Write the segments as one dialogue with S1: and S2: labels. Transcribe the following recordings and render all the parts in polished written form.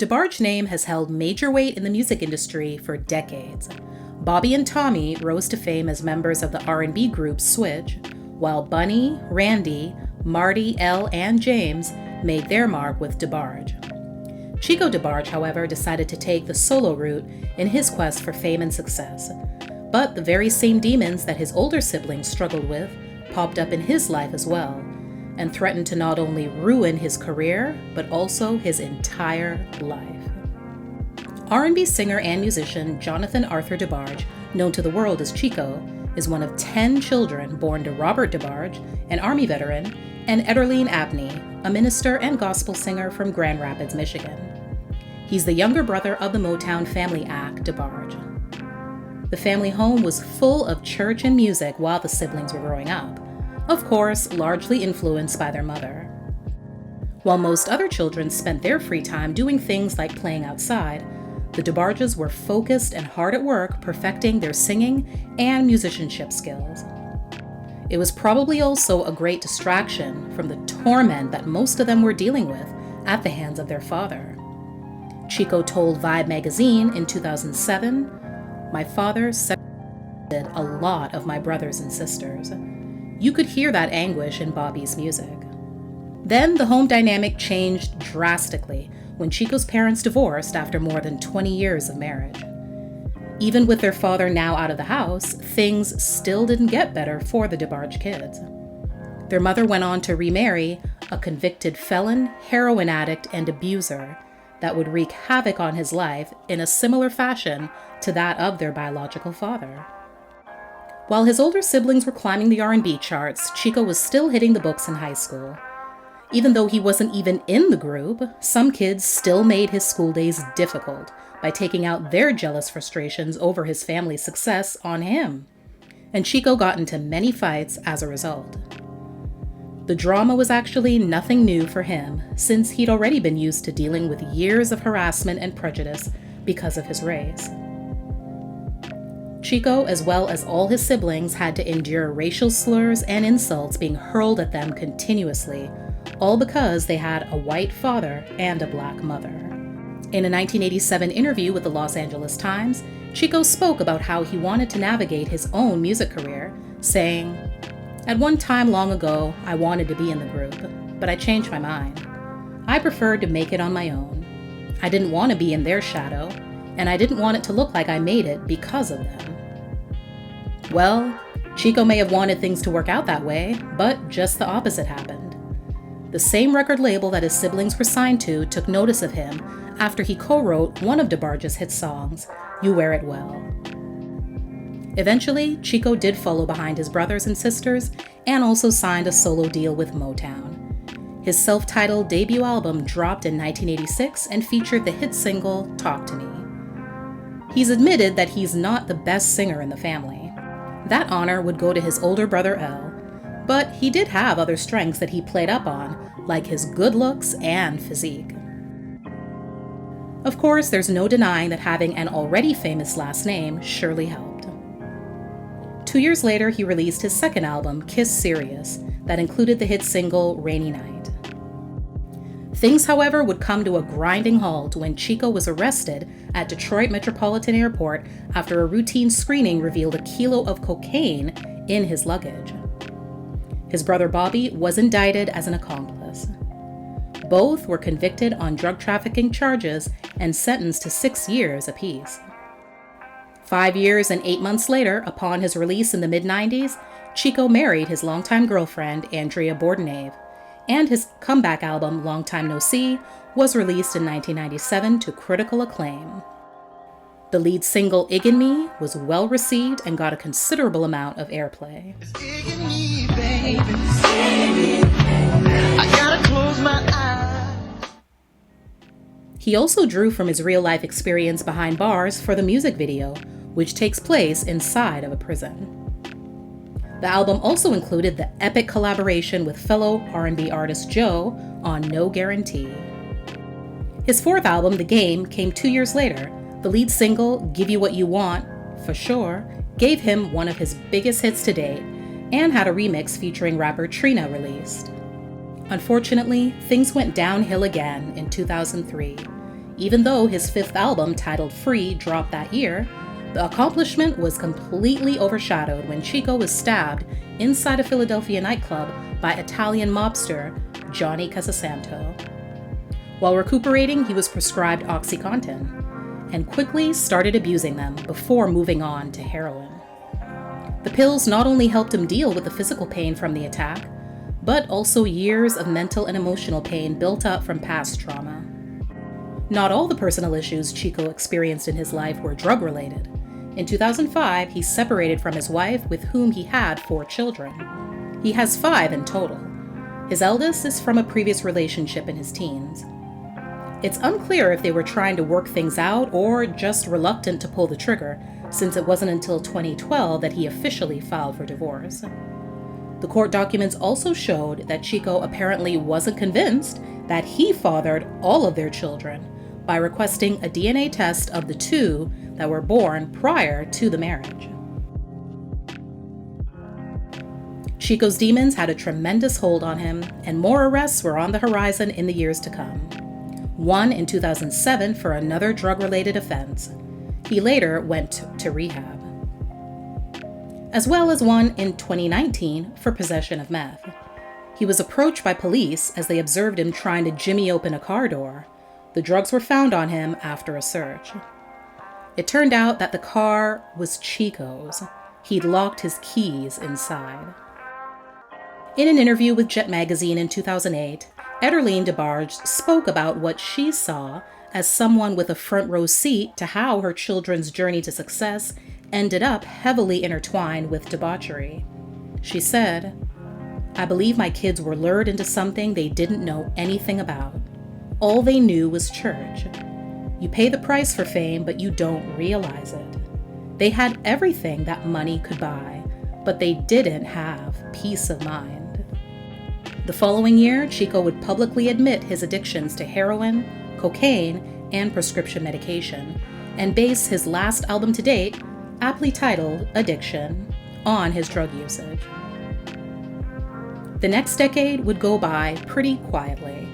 S1: DeBarge name has held major weight in the music industry for decades. Bobby and Tommy rose to fame as members of the R&B group Switch, while Bunny, Randy, Marty, Elle, and James made their mark with DeBarge. Chico DeBarge, however, decided to take the solo route in his quest for fame and success. But the very same demons that his older siblings struggled with popped up in his life as well, and threatened to not only ruin his career, but also his entire life. R&B singer and musician Jonathan Arthur DeBarge, known to the world as Chico, is one of 10 children born to Robert DeBarge, an Army veteran, and Ederline Abney, a minister and gospel singer from Grand Rapids, Michigan. He's the younger brother of the Motown family act, DeBarge. The family home was full of church and music while the siblings were growing up, of course, largely influenced by their mother. While most other children spent their free time doing things like playing outside, the DeBarges were focused and hard at work perfecting their singing and musicianship skills. It was probably also a great distraction from the torment that most of them were dealing with at the hands of their father. Chico told Vibe magazine in 2007, "My father separated a lot of my brothers and sisters." You could hear that anguish in Bobby's music. Then the home dynamic changed drastically when Chico's parents divorced after more than 20 years of marriage. Even with their father now out of the house, things still didn't get better for the DeBarge kids. Their mother went on to remarry a convicted felon, heroin addict, and abuser that would wreak havoc on his life in a similar fashion to that of their biological father. While his older siblings were climbing the R&B charts, Chico was still hitting the books in high school. Even though he wasn't even in the group, some kids still made his school days difficult by taking out their jealous frustrations over his family's success on him. And Chico got into many fights as a result. The drama was actually nothing new for him, since he'd already been used to dealing with years of harassment and prejudice because of his race. Chico, as well as all his siblings, had to endure racial slurs and insults being hurled at them continuously, all because they had a white father and a black mother. In a 1987 interview with the Los Angeles Times, Chico spoke about how he wanted to navigate his own music career, saying, "At one time long ago, I wanted to be in the group, but I changed my mind. I preferred to make it on my own. I didn't want to be in their shadow, and I didn't want it to look like I made it because of them." Well, Chico may have wanted things to work out that way, but just the opposite happened. The same record label that his siblings were signed to took notice of him after he co-wrote one of DeBarge's hit songs, "You Wear It Well." Eventually, Chico did follow behind his brothers and sisters and also signed a solo deal with Motown. His self-titled debut album dropped in 1986 and featured the hit single, "Talk to Me." He's admitted that he's not the best singer in the family. That honor would go to his older brother Elle, but he did have other strengths that he played up on, like his good looks and physique. Of course, there's no denying that having an already famous last name surely helped. 2 years later, he released his second album, Kiss Serious, that included the hit single, "Rainy Night." Things, however, would come to a grinding halt when Chico was arrested at Detroit Metropolitan Airport after a routine screening revealed a kilo of cocaine in his luggage. His brother Bobby was indicted as an accomplice. Both were convicted on drug trafficking charges and sentenced to 6 years apiece. 5 years and 8 months later, upon his release in the mid-90s, Chico married his longtime girlfriend, Andrea Bordenave, and his comeback album, Long Time No See, was released in 1997 to critical acclaim. The lead single, "Iggin' Me," was well received and got a considerable amount of airplay. Me, baby. I gotta close my eyes. He also drew from his real-life experience behind bars for the music video, which takes place inside of a prison. The album also included the epic collaboration with fellow R&B artist Joe on No Guarantee. His fourth album, The Game, came 2 years later. The lead single, Give You What You Want, For Sure, gave him one of his biggest hits to date, and had a remix featuring rapper Trina released. Unfortunately, things went downhill again in 2003. Even though his fifth album, titled Free, dropped that year, the accomplishment was completely overshadowed when Chico was stabbed inside a Philadelphia nightclub by Italian mobster Johnny Casasanto. While recuperating, he was prescribed OxyContin and quickly started abusing them before moving on to heroin. The pills not only helped him deal with the physical pain from the attack, but also years of mental and emotional pain built up from past trauma. Not all the personal issues Chico experienced in his life were drug-related. In 2005, he separated from his wife, with whom he had 4 children. He has 5 in total. His eldest is from a previous relationship in his teens. It's unclear if they were trying to work things out or just reluctant to pull the trigger, since it wasn't until 2012 that he officially filed for divorce. The court documents also showed that Chico apparently wasn't convinced that he fathered all of their children by requesting a DNA test of the 2 that were born prior to the marriage. Chico's demons had a tremendous hold on him, and more arrests were on the horizon in the years to come. One in 2007 for another drug-related offense. He later went to rehab. As well as one in 2019 for possession of meth. He was approached by police as they observed him trying to jimmy open a car door. The drugs were found on him after a search. It turned out that the car was Chico's. He'd locked his keys inside. In an interview with Jet Magazine in 2008, Chico DeBarge spoke about what she saw as someone with a front row seat to how her children's journey to success ended up heavily intertwined with debauchery. She said, "I believe my kids were lured into something they didn't know anything about. All they knew was church. You pay the price for fame, but you don't realize it. They had everything that money could buy, but they didn't have peace of mind." The following year, Chico would publicly admit his addictions to heroin, cocaine, and prescription medication, and base his last album to date, aptly titled Addiction, on his drug usage. The next decade would go by pretty quietly.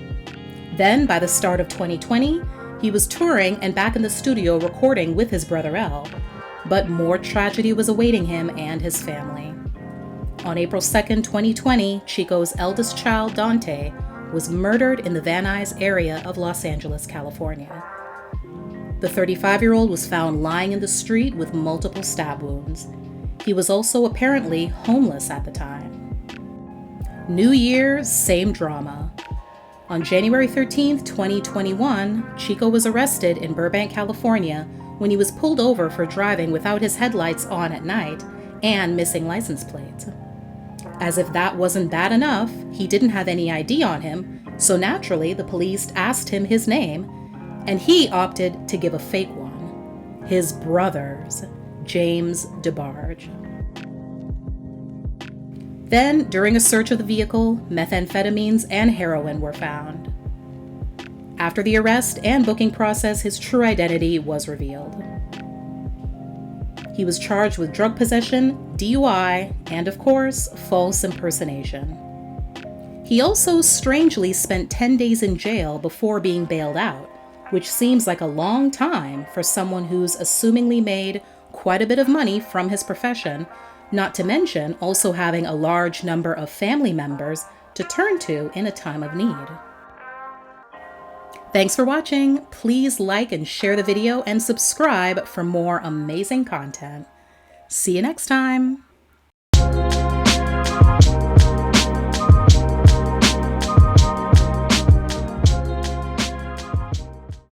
S1: Then, by the start of 2020, he was touring and back in the studio recording with his brother L, but more tragedy was awaiting him and his family. On April 2nd, 2020, Chico's eldest child, Dante, was murdered in the Van Nuys area of Los Angeles, California. The 35-year-old was found lying in the street with multiple stab wounds. He was also apparently homeless at the time. New Year, same drama. On January 13th, 2021, Chico was arrested in Burbank, California, when he was pulled over for driving without his headlights on at night and missing license plates. As if that wasn't bad enough, he didn't have any ID on him, so naturally the police asked him his name, and he opted to give a fake one. His brother's, James DeBarge. Then, during a search of the vehicle, methamphetamines and heroin were found. After the arrest and booking process, his true identity was revealed. He was charged with drug possession, DUI, and of course, false impersonation. He also strangely spent 10 days in jail before being bailed out, which seems like a long time for someone who's assumingly made quite a bit of money from his profession, not to mention also having a large number of family members to turn to in a time of need. Thanks for watching. Please like and share the video and subscribe for more amazing content. See you next time.